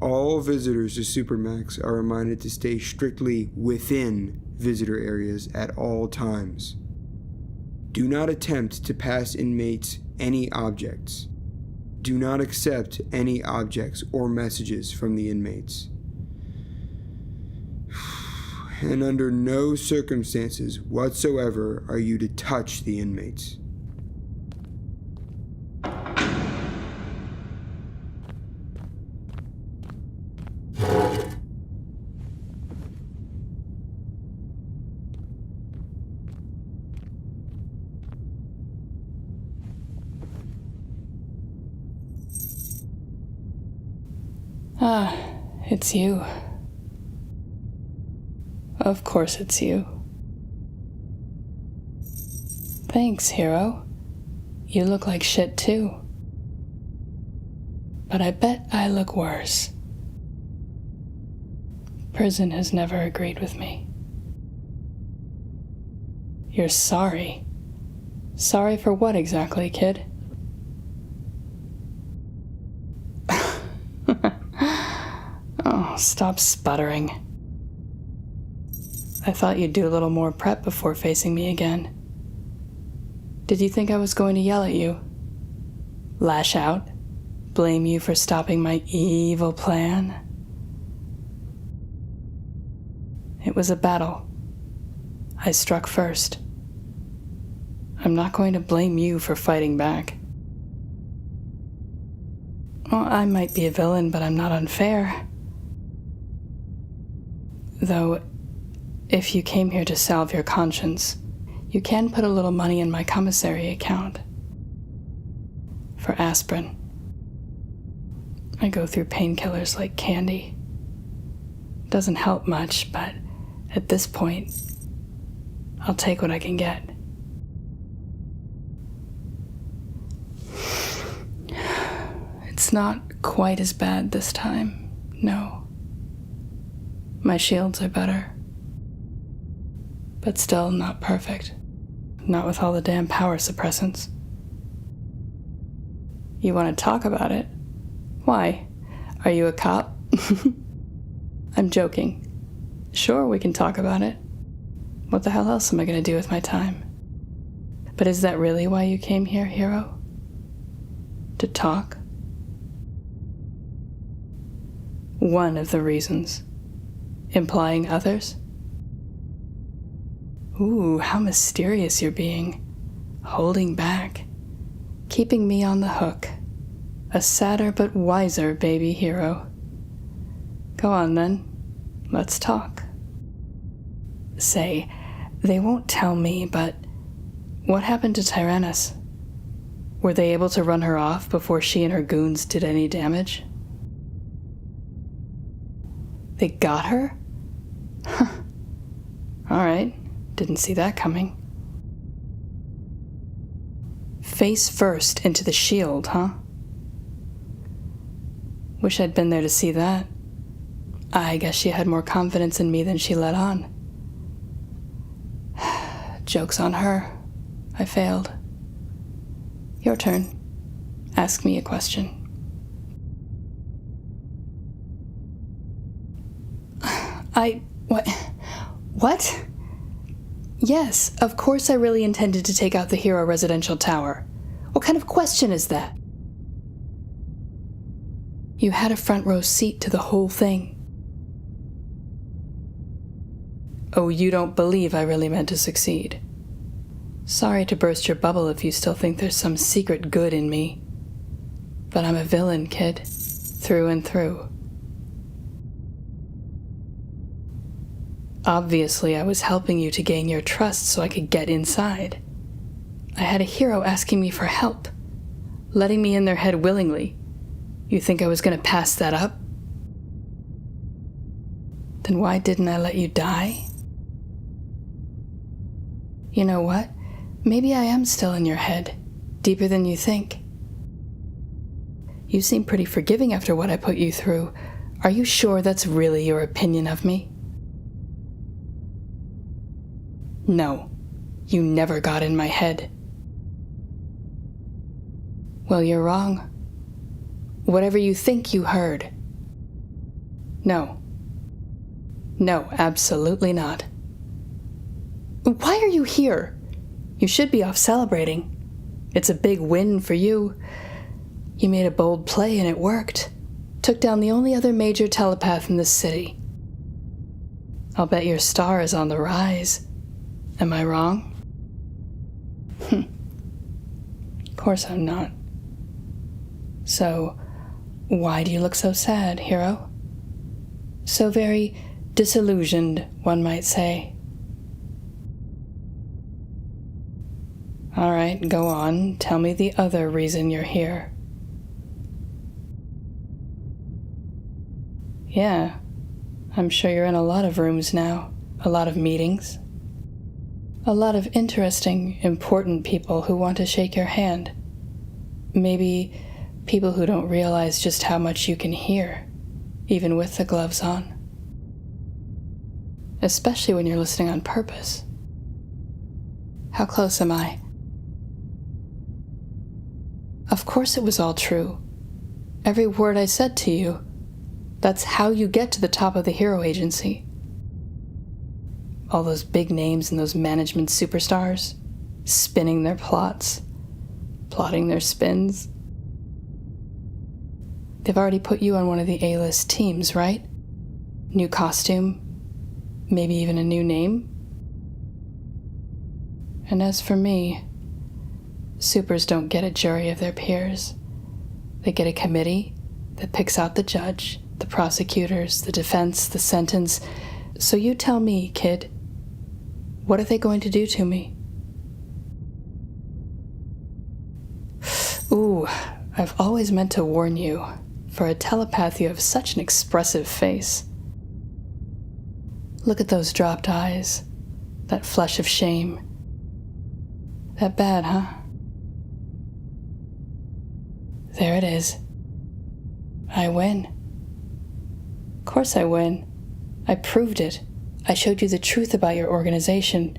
All visitors to Supermax are reminded to stay strictly within visitor areas at all times. Do not attempt to pass inmates any objects. Do not accept any objects or messages from the inmates. And under no circumstances whatsoever are you to touch the inmates. Ah, it's you. Of course it's you. Thanks, hero. You look like shit too. But I bet I look worse. Prison has never agreed with me. You're sorry? Sorry for what exactly, kid? Oh, stop sputtering. I thought you'd do a little more prep before facing me again. Did you think I was going to yell at you? Lash out? Blame you for stopping my evil plan? It was a battle. I struck first. I'm not going to blame you for fighting back. Well, I might be a villain, but I'm not unfair. Though, if you came here to salve your conscience, you can put a little money in my commissary account. For aspirin. I go through painkillers like candy. Doesn't help much, but at this point, I'll take what I can get. It's not quite as bad this time, no. My shields are better. But still not perfect. Not with all the damn power suppressants. You want to talk about it? Why? Are you a cop? I'm joking. Sure, we can talk about it. What the hell else am I going to do with my time? But is that really why you came here, hero? To talk? One of the reasons. Implying others? Ooh, how mysterious you're being. Holding back. Keeping me on the hook. A sadder but wiser baby hero. Go on then. Let's talk. Say, they won't tell me, but what happened to Tyrannus? Were they able to run her off before she and her goons did any damage? They got her? Huh. Alright, didn't see that coming. Face first into the shield, huh? Wish I'd been there to see that. I guess she had more confidence in me than she let on. Joke's on her. I failed. Your turn. Ask me a question. What? Yes, of course I really intended to take out the Hero Residential Tower. What kind of question is that? You had a front row seat to the whole thing. Oh, you don't believe I really meant to succeed. Sorry to burst your bubble if you still think there's some secret good in me. But I'm a villain, kid. Through and through. Obviously, I was helping you to gain your trust so I could get inside. I had a hero asking me for help, letting me in their head willingly. You think I was going to pass that up? Then why didn't I let you die? You know what? Maybe I am still in your head, deeper than you think. You seem pretty forgiving after what I put you through. Are you sure that's really your opinion of me? No, you never got in my head. Well, you're wrong. Whatever you think you heard. No. No, absolutely not. Why are you here? You should be off celebrating. It's a big win for you. You made a bold play and it worked. Took down the only other major telepath in this city. I'll bet your star is on the rise. Am I wrong? Of course I'm not. So, why do you look so sad, hero? So very disillusioned, one might say. All right, go on. Tell me the other reason you're here. Yeah, I'm sure you're in a lot of rooms now. A lot of meetings. A lot of interesting, important people who want to shake your hand. Maybe people who don't realize just how much you can hear, even with the gloves on. Especially when you're listening on purpose. How close am I? Of course it was all true. Every word I said to you. That's how you get to the top of the hero agency. All those big names and those management superstars, spinning their plots, plotting their spins. They've already put you on one of the A-list teams, right? New costume, maybe even a new name. And as for me, supers don't get a jury of their peers. They get a committee that picks out the judge, the prosecutors, the defense, the sentence. So you tell me, kid, what are they going to do to me? Ooh, I've always meant to warn you. For a telepath, you have such an expressive face. Look at those dropped eyes, that flush of shame. That bad, huh? There it is. I win. Of course I win. I proved it. I showed you the truth about your organization.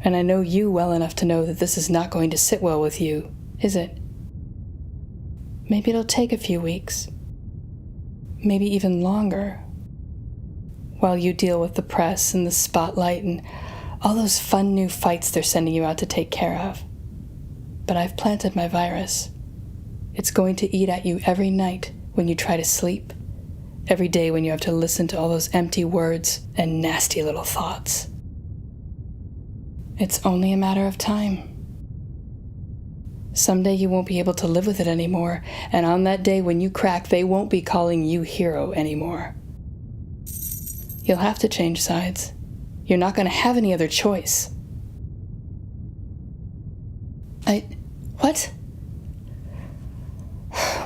And I know you well enough to know that this is not going to sit well with you, is it? Maybe it'll take a few weeks. Maybe even longer. While you deal with the press and the spotlight and all those fun new fights they're sending you out to take care of. But I've planted my virus. It's going to eat at you every night when you try to sleep. Every day when you have to listen to all those empty words and nasty little thoughts. It's only a matter of time. Someday you won't be able to live with it anymore, and on that day when you crack, they won't be calling you hero anymore. You'll have to change sides. You're not going to have any other choice. What?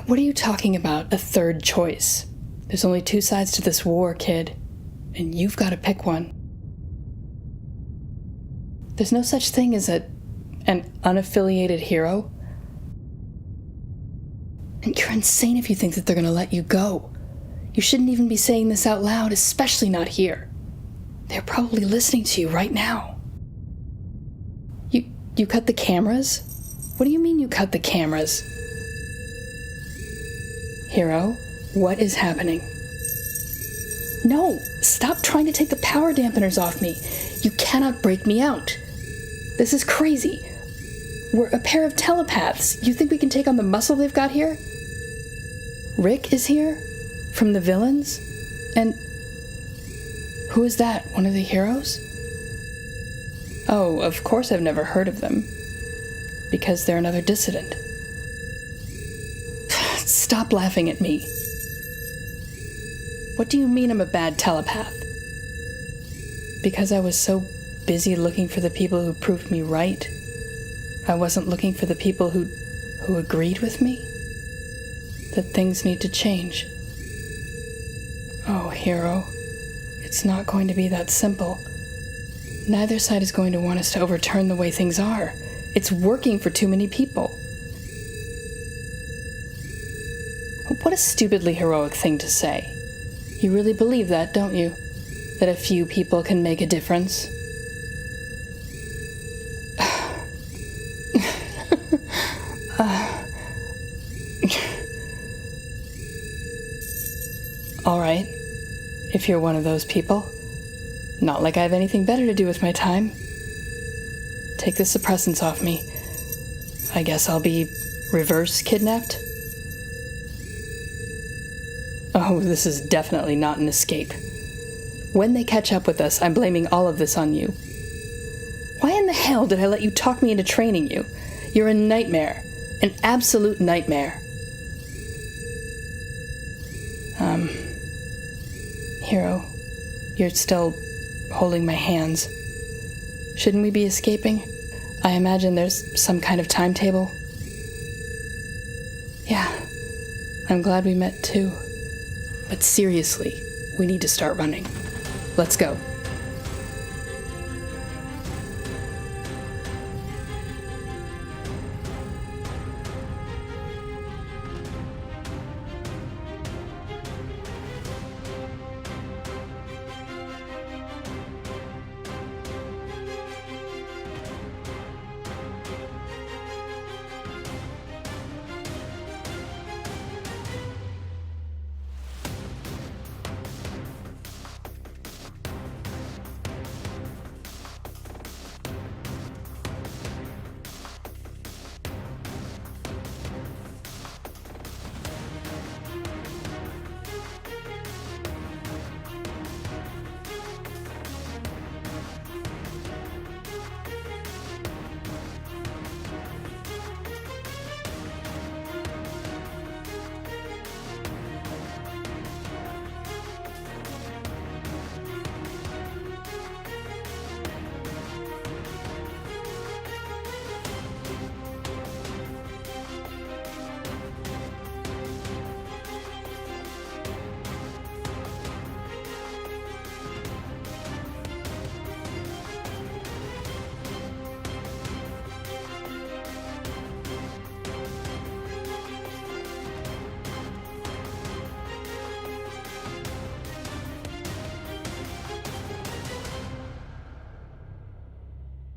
What are you talking about, a third choice? There's only two sides to this war, kid, and you've got to pick one. There's no such thing as an unaffiliated hero. And you're insane if you think that they're going to let you go. You shouldn't even be saying this out loud, especially not here. They're probably listening to you right now. You cut the cameras? What do you mean you cut the cameras? Hero, what is happening? No, stop trying to take the power dampeners off me. You cannot break me out. This is crazy. We're a pair of telepaths. You think we can take on the muscle they've got here? Rick is here? From the villains? And who is that? One of the heroes? Oh, of course I've never heard of them. Because they're another dissident. Stop laughing at me. What do you mean I'm a bad telepath? Because I was so busy looking for the people who proved me right, I wasn't looking for the people who agreed with me? That things need to change. Oh, hero, it's not going to be that simple. Neither side is going to want us to overturn the way things are. It's working for too many people. What a stupidly heroic thing to say. You really believe that, don't you? That a few people can make a difference? All right, if you're one of those people. Not like I have anything better to do with my time. Take the suppressants off me. I guess I'll be reverse kidnapped? Oh, this is definitely not an escape. When they catch up with us, I'm blaming all of this on you. Why in the hell did I let you talk me into training you? You're a nightmare. An absolute nightmare. Hero, you're still holding my hands. Shouldn't we be escaping? I imagine there's some kind of timetable. Yeah, I'm glad we met too. But seriously, we need to start running. Let's go.